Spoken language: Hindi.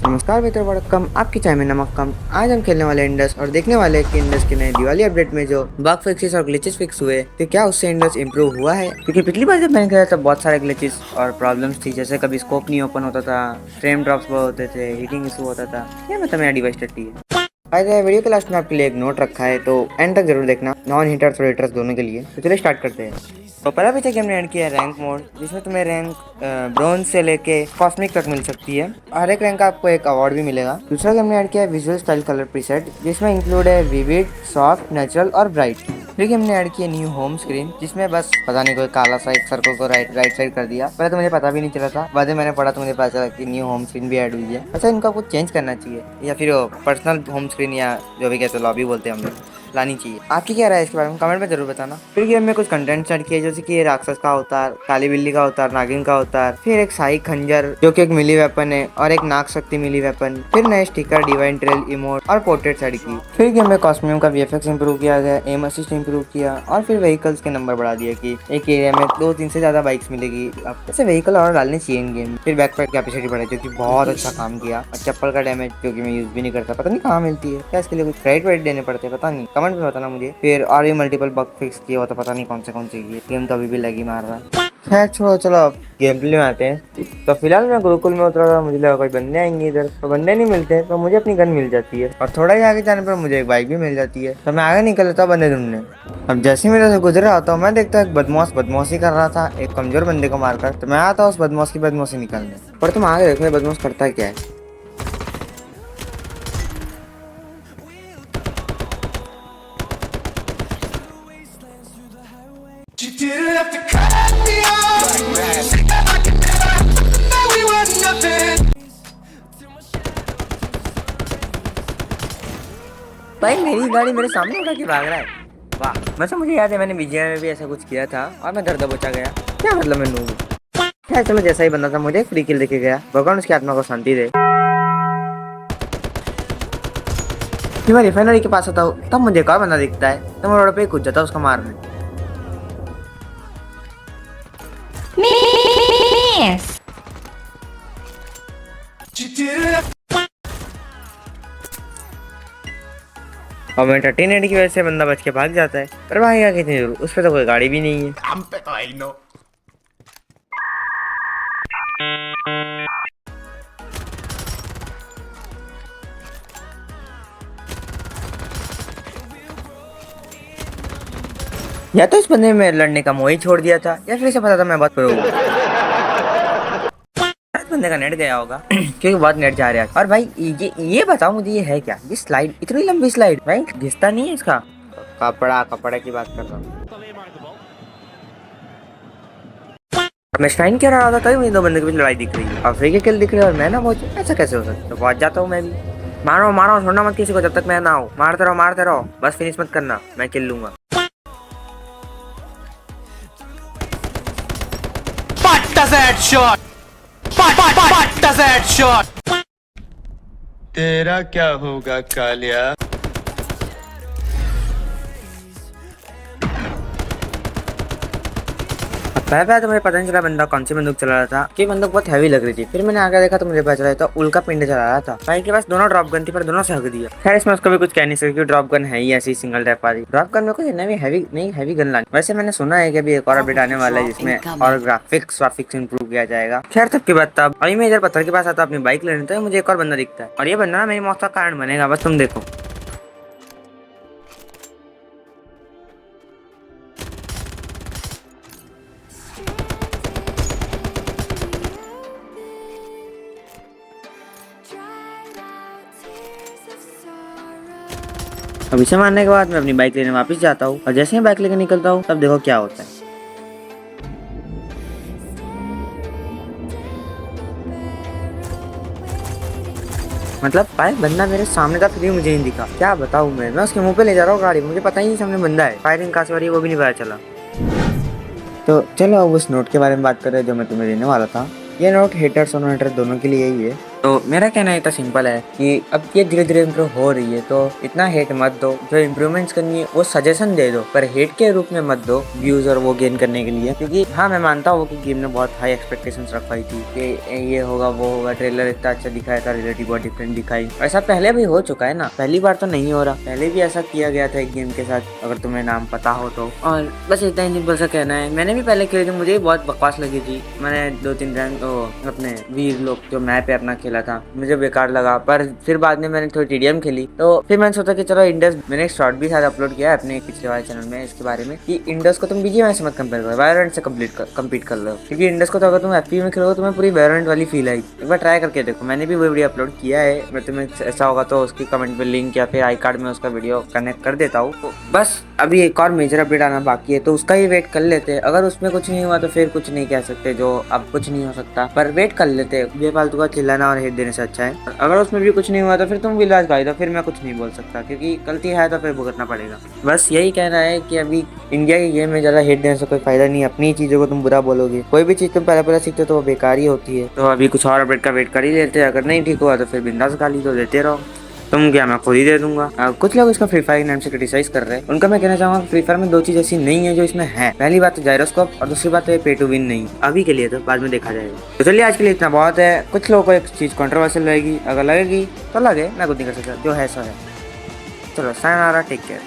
नमस्कार मित्र वड़कम, आपकी चाय में नमक कम। आज हम खेलने वाले इंडस और देखने वाले हैं कि इंडस के नए दिवाली अपडेट में जो बग फिक्सेस और ग्लिचेस फिक्स हुए तो क्या उससे इंडस इंप्रूव हुआ है। क्योंकि पिछली बार जब मैंने खेला तब बहुत सारे ग्लिचेस और प्रॉब्लम्स थी, जैसे कभी स्कोप नहीं ओपन होता था, फ्रेम ड्रॉप्स बहुत होते थे, हीटिंग इशू होता था। क्या मतलब मेरा डिवाइस टट्टी है। वीडियो के लास्ट में आपके लिए एक नोट रखा है, तो एंड तक जरूर देखना, नॉन हीटर्स और हीटर्स दोनों के लिए। तो चलिए स्टार्ट करते हैं। तो पहला पीछे हमने ऐड किया है रैंक मोड, जिसमें तुम्हें रैंक ब्रोंज से लेके कॉस्मिक तक मिल सकती है। हर एक रैंक का आपको एक अवार्ड भी मिलेगा। दूसरा हमने ऐड किया है विजुअल स्टाइल कलर प्रीसेट, जिसमें इंक्लूड है विविड, सॉफ्ट, नेचुरल और ब्राइट। फिर हमने ऐड किया न्यू होम स्क्रीन, जिसमें बस पता नहीं कोई काला सा एक सर्कल को राइट साइड कर दिया। पहले तो मुझे पता भी नहीं चला था, बाद में मैंने पढ़ा तो मुझे पता चला कि न्यू होम स्क्रीन भी ऐड हुई है। अच्छा, इनका कुछ चेंज करना चाहिए या फिर पर्सनल होम स्क्रीन या जो भी कहते हैं लॉबी बोलते हैं हम लोग, लानी चाहिए। आपकी क्या राय है इसके बारे में कमेंट में जरूर बताना। फिर गेम में कुछ कंटेंट ऐड किए, जैसे कि ये राक्षस का अवतार, काली बिल्ली का अवतार, नागिन का अवतार, फिर एक शाही खंजर जो कि एक मिली वेपन है और एक नाग शक्ति मिली वेपन, फिर नए स्टिकर, डिवाइन ट्रेल इमोट और पोर्ट्रेट ऐड की। फिर गेम में कॉस्ट्यूम का वीएफएक्स इंप्रूव किया गया, एम असिस्ट इंप्रूव किया और फिर व्हीकल्स के नंबर बढ़ा दिया कि एक एरिया में 2-3 से ज्यादा बाइक्स मिलेगी। अब ऐसे व्हीकल और डालने चाहिए इन गेम। फिर बैकपैक कैपेसिटी बढ़ाई, जो कि बहुत अच्छा काम किया। और चप्पल का डैमेज जो कि मैं यूज भी नहीं करता, पता नहीं कहाँ मिलती है, क्या इसके लिए कुछ क्रेडिट वेडिट देने पड़ते हैं, पता नहीं, कमेंट में बताना मुझे। फिर और भी मल्टीपल बग फिक्स किए हो तो पता नहीं कौन से किए। गेम तो अभी भी लगी मार रहा है। खैर छोड़ो, चलो अब गेम प्ले में आते हैं। तो फिलहाल मैं गुरुकुल में उतरा था, मुझे लगा कोई बंदे आएंगे इधर, तो बंदे नहीं मिलते, तो मुझे अपनी गन मिल जाती है और थोड़ा ही आगे जाने पर मुझे एक बाइक भी मिल जाती है। तो मैं आगे निकल लेता बंदे ढूंढने। अब जैसे ही मेरे से गुजर रहा था, मैं देखता एक बदमाश बदमाशी कर रहा था एक कमजोर बंदे को मारकर। तो मैं आता उस बदमाश की बदमाशी निकालने, पर तुम आगे देखो बदमाश करता क्या है। You didn't have to cut me off like that. Now we were nothing. भाई मेरी गाड़ी मेरे सामने उठा के भाग रहा है, वाह। वैसे मुझे याद है मैंने बीजीआई में भी ऐसा कुछ किया था और मैं दर्द बचा गया। क्या मतलब मैं नूब। खैर चलो, जैसा ही बंदा था मुझे फ्री किल देके गया, भगवान उसकी आत्मा को शांति दे। फिर मैं रिफाइनरी के पास आता हूँ, तब मुझे एक और बंदा दिखता है, तो मैं रोड पे कूद जाता उसको मारने। You didn't have और मैं 13 की वजह से बंदा बच के भाग जाता है, पर भागेगा कितनी दूर, उस पर तो कोई गाड़ी भी नहीं है। I'm better, I know. या तो इस बंदे में लड़ने का मोह ही छोड़ दिया था, या फिर इसे पता था मैं बहुत प्रो हूँ। इस बंदे का नेट गया होगा क्योंकि बहुत नेट जा रहा है। और भाई ये बताओ मुझे, ये है क्या, ये स्लाइड, इतनी लंबी स्लाइड भाई, घिसता नहीं है इसका। कपड़ा की बात कर रहा हूँ। मैं स्टाइन क्या रहा था, तभी मुझे दो बंदे के बीच लड़ाई दिख रही है और फ्री के किल दिख रही है और मैं ना पहुंचे। ऐसा कैसे हो सकता है। तो पहुंच जाता हूँ मैं भी। मारो मारो, छोड़ना मत किसी को जब तक मैं ना हूँ। मारते रहो, बस फिनिश मत करना, मैं किल लूंगा। What does that shot? What does that shot? तेरा क्या होगा कालिया? पहले तो मुझे पता नहीं चला बंदा कौन सी बंदूक चला रहा था, कि बंदूक बहुत हैवी लग रही थी। फिर मैंने आगे देखा तो मुझे पता चला था उल्का पिंड चला रहा था। भाई के पास दोनों ड्रॉप गन थी, पर दोनों से हक दिया। खैर इसमें उसको भी कुछ कह नहीं सकती, ड्रॉप गन है ही ऐसी सिंगल टैप वाली। ड्रॉप गन में कुछ नई हैवी गन लानी। वैसे मैंने सुना है कि अभी एक और अपडेट आने वाला है जिसमें और ग्राफिक्स इंप्रूव किया जाएगा। खैर तब की बात था। अभी मैं इधर पत्थर के पास आता अपनी बाइक लेने, तो मुझे एक और बंदा दिखता है और ये बंदा ना मेरी मौत का कारण बनेगा, बस तुम देखो। अब इसे मारने के बाद मैं अपनी बाइक लेने वापस जाता हूँ और जैसे ही बाइक लेकर निकलता हूँ तब देखो क्या होता है। मतलब भाई बंदा मेरे सामने था, फिर भी मुझे नहीं दिखा। क्या बताऊँ, मैं उसके मुंह पे ले जा रहा हूँ गाड़ी, मुझे पता ही नहीं सामने बंदा है। फायरिंग कहाँ से हो रही है वो भी नहीं पता चला। तो चलो अब उस नोट के बारे में बात करें जो मैं तुम्हें देने वाला था। ये नोट हेटर्स और नॉन हेटर्स दोनों के लिए ही है। तो मेरा कहना इतना सिंपल है कि अब ये धीरे धीरे इम्प्रूव हो रही है, तो इतना हेट मत दो। जो इम्प्रूवमेंट्स करनी है वो सजेशन दे दो, पर हेट के रूप में मत दो व्यूज और वो गेन करने के लिए। क्योंकि हाँ, मैं मानता हूँ कि गेम ने बहुत हाई एक्सपेक्टेशंस रखवाई थी कि ये होगा वो होगा, ट्रेलर इतना अच्छा दिखाया था, रियलिटी बहुत डिफरेंट दिखाई। ऐसा पहले भी हो चुका है ना, पहली बार तो नहीं हो रहा, पहले भी ऐसा किया गया था एक गेम के साथ, अगर तुम्हें नाम पता हो तो। और बस इतना ही सिंपल सा कहना है। मैंने भी पहले खेली थी, मुझे भी बहुत बकवास लगी थी। मैंने 2-3 रैंक अपने वीर लोग जो मैप पे अपना खेला था, मुझे बेकार लगा। पर फिर बाद में मैंने थोड़ी टीडीएम खेली, तो फिर मैंने सोचा कि चलो इंडस, मैंने एक शॉर्ट भी शायद अपलोड किया है अपने पिछले वाले चैनल में इसके बारे में, कि इंडस को तुम बीजीएमआई से मत कंपेयर करो, वैलोरेंट से कम्पीट कर लो। क्योंकि इंडस को तो अगर तुम एफपी में खेलोगे तुम्हें पूरी वैलोरेंट वाली फील आएगी। एक बार ट्राई करके देखो, मैंने भी वो वीडियो अपलोड किया है। मैं तुम्हें ऐसा होगा तो उसकी कमेंट में लिंक या फिर आई कार्ड में उसका वीडियो कनेक्ट कर देता हूँ। तो बस अभी एक और मेजर अपडेट आना बाकी है, तो उसका ही वेट कर लेते हैं। अगर उसमें कुछ नहीं हुआ तो फिर कुछ नहीं कह सकते, जो अब कुछ नहीं हो सकता, पर वेट कर लेते हैं। बेफालतू का चिल्लाना और हेट देने से अच्छा है। अगर उसमें भी कुछ नहीं हुआ तो फिर तुम विलास गाई दो, फिर मैं कुछ नहीं बोल सकता, क्योंकि गलती है तो फिर भुगतना पड़ेगा। बस यही कहना है कि अभी इंडिया की गेम में ज़्यादा हेट देने से कोई फायदा नहीं। अपनी चीज़ों को तुम बुरा बोलोगे, कोई भी चीज़ तुम पहले सीखते हो तो वो बेकार ही होती है। तो अभी कुछ और अपडेट का वेट कर ही लेते हैं। अगर नहीं ठीक हुआ तो फिर बिंदास गाली तो देते रहो। तुम क्या, मैं खुद ही दे दूंगा। कुछ लोग इसका फ्री फायर नाम से क्रिटिसाइज कर रहे हैं, उनका मैं कहना चाहूंगा फ्री फायर में दो चीज ऐसी नहीं है जो इसमें है। पहली बात है जायरोस्कोप, और दूसरी बात है पे टू विन नहीं। अभी के लिए तो, बाद में देखा जाएगा। तो चलिए आज के लिए इतना बहुत है। कुछ लोगों को एक चीज कंट्रोवर्शियल लगेगी, अगर लगेगी तो लगे, मैं कुछ नहीं कर सकता, जो है सो है। चलो सायनारा, टेक केयर।